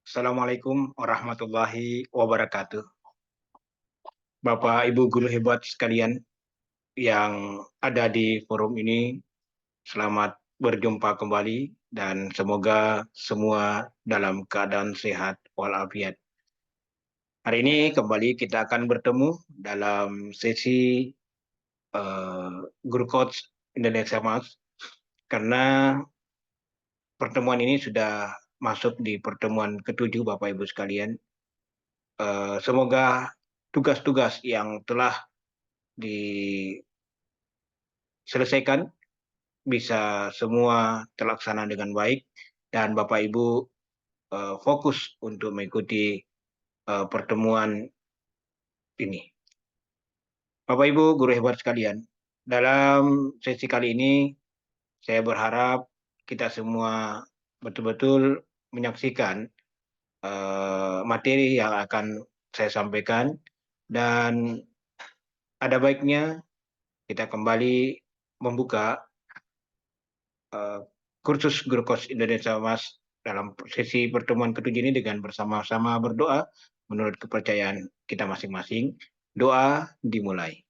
Assalamualaikum warahmatullahi wabarakatuh. Bapak Ibu guru hebat sekalian yang ada di forum ini, selamat berjumpa kembali dan semoga semua dalam keadaan sehat walafiat. Hari ini kembali kita akan bertemu dalam sesi Guru Coach Indonesia Mas, karena pertemuan ini sudah masuk di pertemuan ketujuh Bapak Ibu sekalian. Semoga tugas-tugas yang telah diselesaikan bisa semua terlaksana dengan baik dan Bapak Ibu fokus untuk mengikuti pertemuan ini. Bapak Ibu guru hebat sekalian, dalam sesi kali ini saya berharap kita semua betul-betul menyaksikan materi yang akan saya sampaikan dan ada baiknya kita kembali membuka kursus Guru Coach Indonesia Mas dalam sesi pertemuan ketujuh ini dengan bersama-sama berdoa menurut kepercayaan kita masing-masing. Doa dimulai.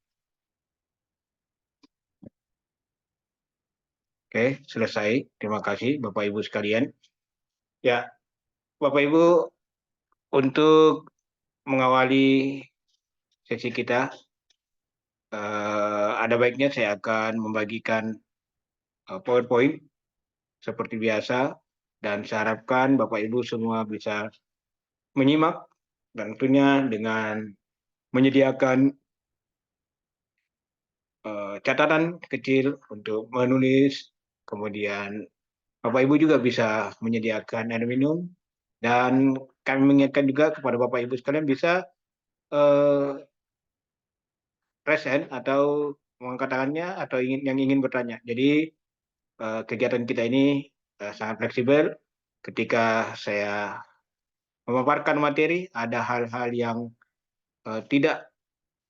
Oke, selesai. Terima kasih Bapak Ibu sekalian. Ya, Bapak Ibu, untuk mengawali sesi kita, ada baiknya saya akan membagikan PowerPoint seperti biasa dan saya harapkan Bapak Ibu semua bisa menyimak dan tentunya dengan menyediakan catatan kecil untuk menulis, kemudian Bapak Ibu juga bisa menyediakan air minum, dan kami mengingatkan juga kepada Bapak Ibu sekalian bisa present atau mengangkat tangannya atau yang ingin bertanya. Jadi kegiatan kita ini sangat fleksibel. Ketika saya memaparkan materi, ada hal-hal yang tidak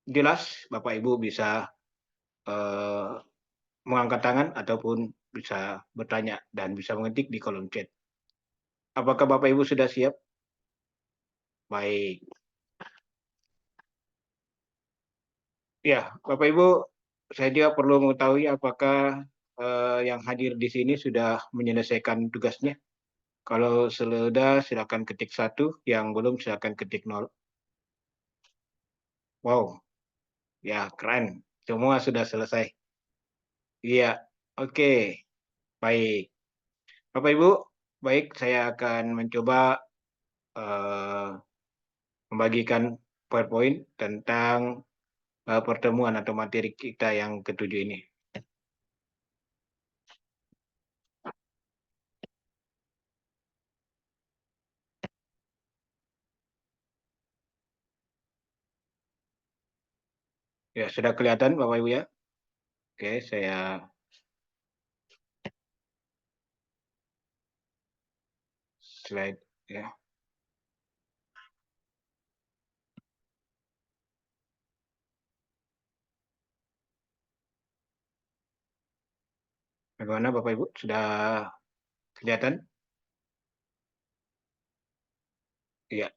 jelas, Bapak Ibu bisa mengangkat tangan ataupun bisa bertanya dan bisa mengetik di kolom chat. Apakah Bapak Ibu sudah siap? Baik. Ya, Bapak Ibu, saya juga perlu mengetahui apakah yang hadir di sini sudah menyelesaikan tugasnya. Kalau sudah, silakan ketik 1, yang belum silakan ketik 0. Wow, ya keren. Semua sudah selesai. Iya, oke, baik. Bapak Ibu, baik, saya akan mencoba eh, membagikan PowerPoint tentang pertemuan atau materi kita yang ketujuh ini. Ya, sudah kelihatan Bapak Ibu ya? Oke, saya slide ya. Bagaimana Bapak Ibu? Sudah kelihatan? Iya.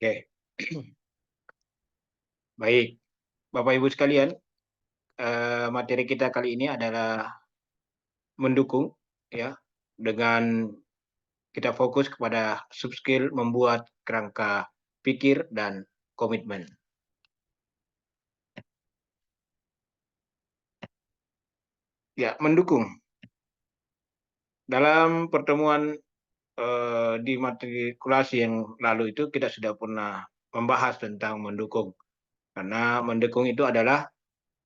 Oke. Baik. Bapak Ibu sekalian, materi kita kali ini adalah mendukung ya, dengan kita fokus kepada sub skill membuat kerangka pikir dan komitmen. Ya, mendukung. Dalam pertemuan di matrikulasi yang lalu itu kita sudah pernah membahas tentang mendukung. Karena mendukung itu adalah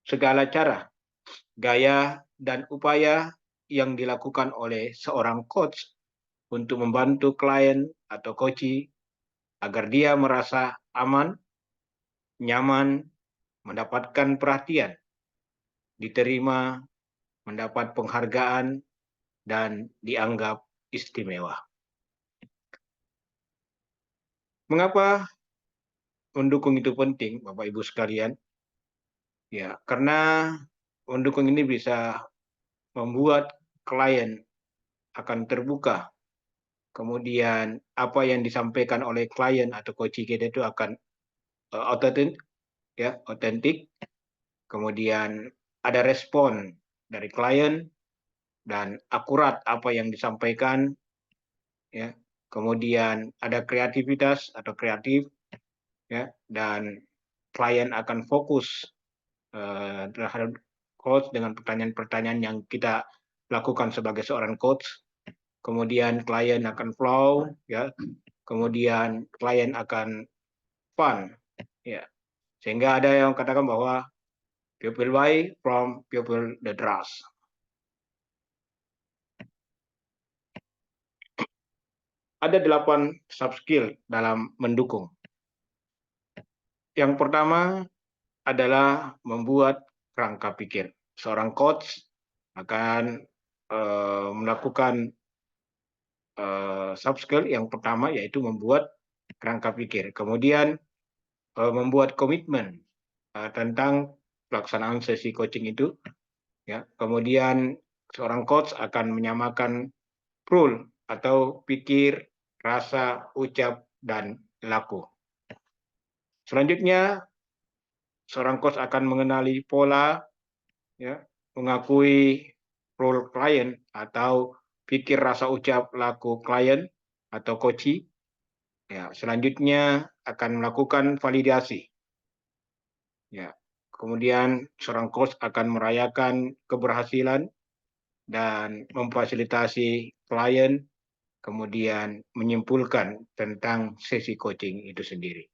segala cara, gaya, dan upaya yang dilakukan oleh seorang coach untuk membantu klien atau coachee agar dia merasa aman, nyaman, mendapatkan perhatian, diterima, mendapat penghargaan, dan dianggap istimewa. Mengapa mendukung itu penting, Bapak Ibu sekalian? Ya, karena mendukung ini bisa membuat klien akan terbuka. Kemudian apa yang disampaikan oleh klien atau coach kita itu akan otentik, ya, otentik. Kemudian ada respon dari klien dan akurat apa yang disampaikan, ya. Kemudian ada kreativitas atau kreatif, ya, dan klien akan fokus terhadap coach dengan pertanyaan-pertanyaan yang kita lakukan sebagai seorang coach. Kemudian klien akan flow, ya. Kemudian klien akan fun, ya. Sehingga ada yang katakan bahwa people buy from people the trust. Ada 8 sub skill dalam mendukung. Yang pertama adalah membuat kerangka pikir. Seorang coach akan melakukan sub skill yang pertama, yaitu membuat kerangka pikir. Kemudian membuat komitmen tentang pelaksanaan sesi coaching itu, ya. Kemudian seorang coach akan menyamakan rule atau pikir, rasa, ucap, dan laku. Selanjutnya, seorang coach akan mengenali pola, ya, mengakui role klien atau pikir, rasa, ucap, laku klien atau coachee. Ya, selanjutnya akan melakukan validasi. Ya, kemudian seorang coach akan merayakan keberhasilan dan memfasilitasi klien, kemudian menyimpulkan tentang sesi coaching itu sendiri.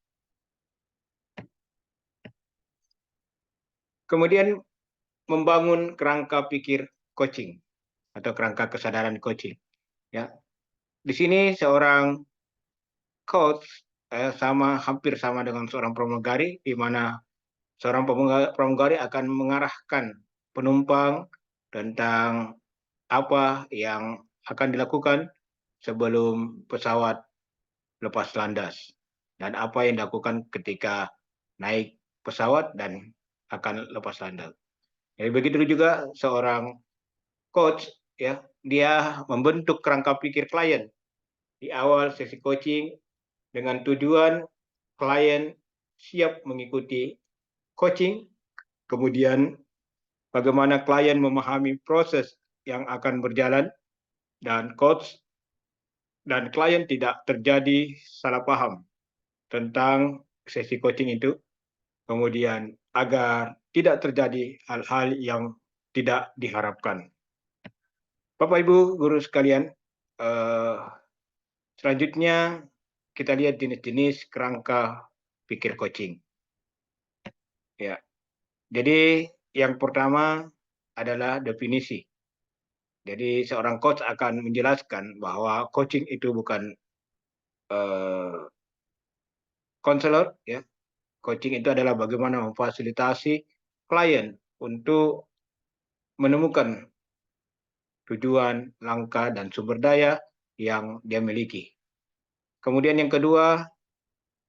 Kemudian membangun kerangka pikir coaching atau kerangka kesadaran coaching. Ya, di sini seorang coach hampir sama dengan seorang pramugari, di mana seorang pramugari akan mengarahkan penumpang tentang apa yang akan dilakukan sebelum pesawat lepas landas dan apa yang dilakukan ketika naik pesawat dan akan lepas landas. Jadi begitu juga seorang coach, ya, dia membentuk kerangka pikir klien di awal sesi coaching dengan tujuan klien siap mengikuti coaching, kemudian bagaimana klien memahami proses yang akan berjalan, dan coach dan klien tidak terjadi salah paham tentang sesi coaching itu, kemudian agar tidak terjadi hal-hal yang tidak diharapkan. Bapak Ibu guru sekalian, selanjutnya kita lihat jenis-jenis kerangka pikir coaching. Ya, jadi yang pertama adalah definisi. Jadi seorang coach akan menjelaskan bahwa coaching itu bukan konselor, ya. Coaching itu adalah bagaimana memfasilitasi klien untuk menemukan tujuan, langkah, dan sumber daya yang dia miliki. Kemudian yang kedua,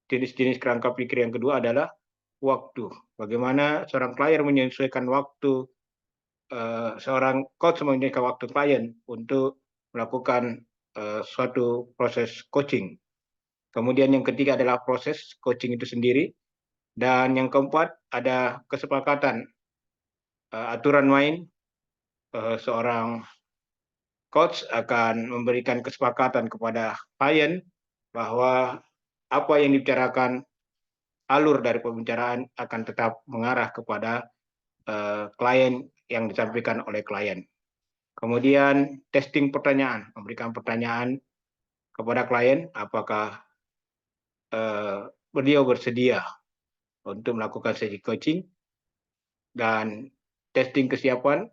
jenis-jenis kerangka pikir yang kedua adalah waktu. Bagaimana seorang klien menyesuaikan waktu, seorang coach menyesuaikan waktu klien untuk melakukan suatu proses coaching. Kemudian yang ketiga adalah proses coaching itu sendiri. Dan yang keempat ada kesepakatan aturan main. Seorang coach akan memberikan kesepakatan kepada klien bahwa apa yang dibicarakan, alur dari pembicaraan akan tetap mengarah kepada klien yang disampaikan oleh klien. Kemudian testing pertanyaan, memberikan pertanyaan kepada klien apakah beliau bersedia untuk melakukan sesi coaching, dan testing kesiapan,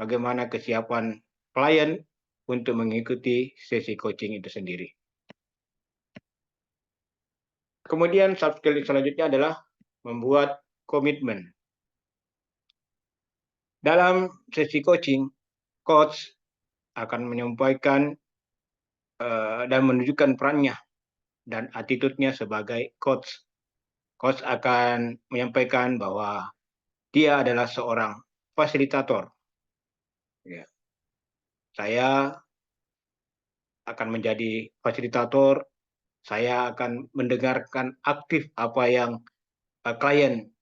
bagaimana kesiapan klien untuk mengikuti sesi coaching itu sendiri. Kemudian sub skill selanjutnya adalah membuat komitmen. Dalam sesi coaching, coach akan menyampaikan dan menunjukkan perannya dan attitude-nya sebagai coach. Coach akan menyampaikan bahwa dia adalah seorang fasilitator. Ya, saya akan menjadi fasilitator, saya akan mendengarkan aktif apa yang klien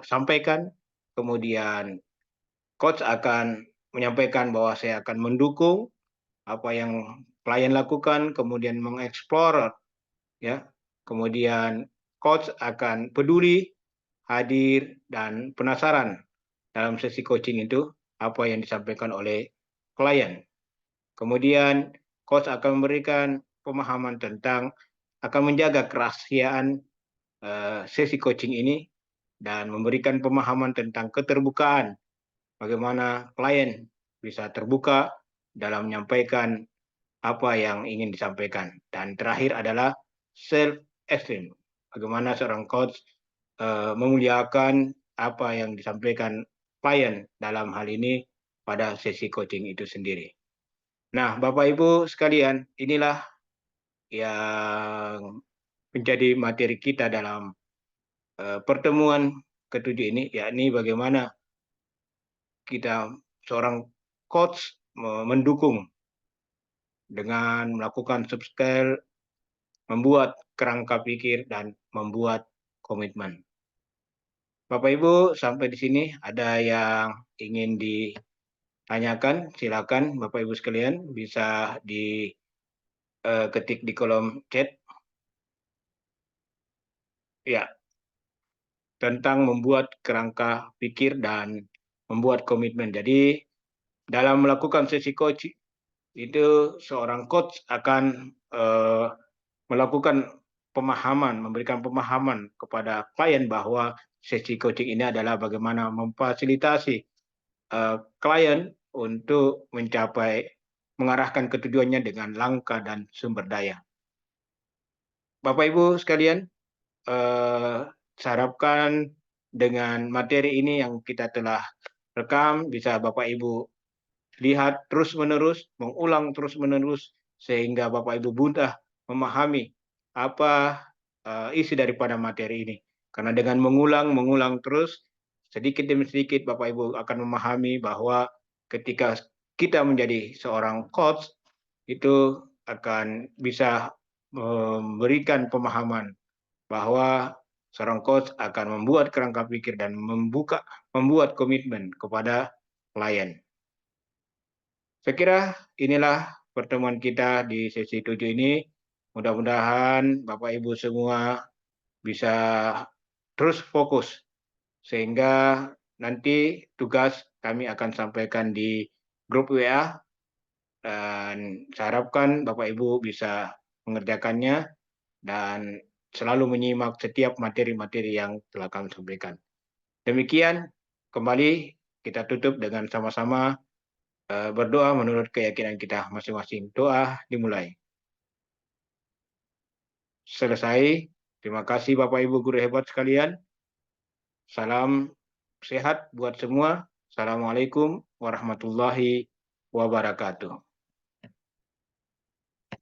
sampaikan, kemudian coach akan menyampaikan bahwa saya akan mendukung apa yang klien lakukan, kemudian mengeksplor, ya. Kemudian coach akan peduli, hadir, dan penasaran dalam sesi coaching itu apa yang disampaikan oleh klien. Kemudian coach akan memberikan pemahaman tentang akan menjaga kerahasiaan sesi coaching ini dan memberikan pemahaman tentang keterbukaan, bagaimana klien bisa terbuka dalam menyampaikan apa yang ingin disampaikan. Dan terakhir adalah self-esteem, bagaimana seorang coach memuliakan apa yang disampaikan klien dalam hal ini pada sesi coaching itu sendiri. Nah, Bapak Ibu sekalian, inilah yang menjadi materi kita dalam pertemuan ketujuh ini, yakni bagaimana kita seorang coach mendukung dengan melakukan soft skill, membuat kerangka pikir, dan membuat komitmen. Bapak Ibu, sampai di sini ada yang ingin ditanyakan, silakan Bapak Ibu sekalian bisa diketik di kolom chat. Ya, tentang membuat kerangka pikir dan membuat komitmen. Jadi dalam melakukan sesi coach itu seorang coach akan melakukan pemahaman, memberikan pemahaman kepada klien bahwa sesi coaching ini adalah bagaimana memfasilitasi klien untuk mengarahkan ketujuannya dengan langkah dan sumber daya. Bapak Ibu sekalian, saya harapkan dengan materi ini yang kita telah rekam bisa Bapak Ibu lihat terus-menerus, mengulang terus-menerus sehingga Bapak Ibu mudah memahami apa isi daripada materi ini. Karena dengan mengulang terus, sedikit demi sedikit Bapak Ibu akan memahami bahwa ketika kita menjadi seorang coach, itu akan bisa memberikan pemahaman bahwa seorang coach akan membuat kerangka pikir dan membuat komitmen kepada klien. Saya kira inilah pertemuan kita di sesi 7 ini. Mudah-mudahan Bapak Ibu semua bisa terus fokus sehingga nanti tugas kami akan sampaikan di grup WA dan saya harapkan Bapak Ibu bisa mengerjakannya dan selalu menyimak setiap materi-materi yang telah kami sampaikan. Demikian, kembali kita tutup dengan sama-sama berdoa menurut keyakinan kita masing-masing. Doa dimulai. Selesai. Terima kasih Bapak Ibu guru hebat sekalian. Salam sehat buat semua. Assalamualaikum warahmatullahi wabarakatuh.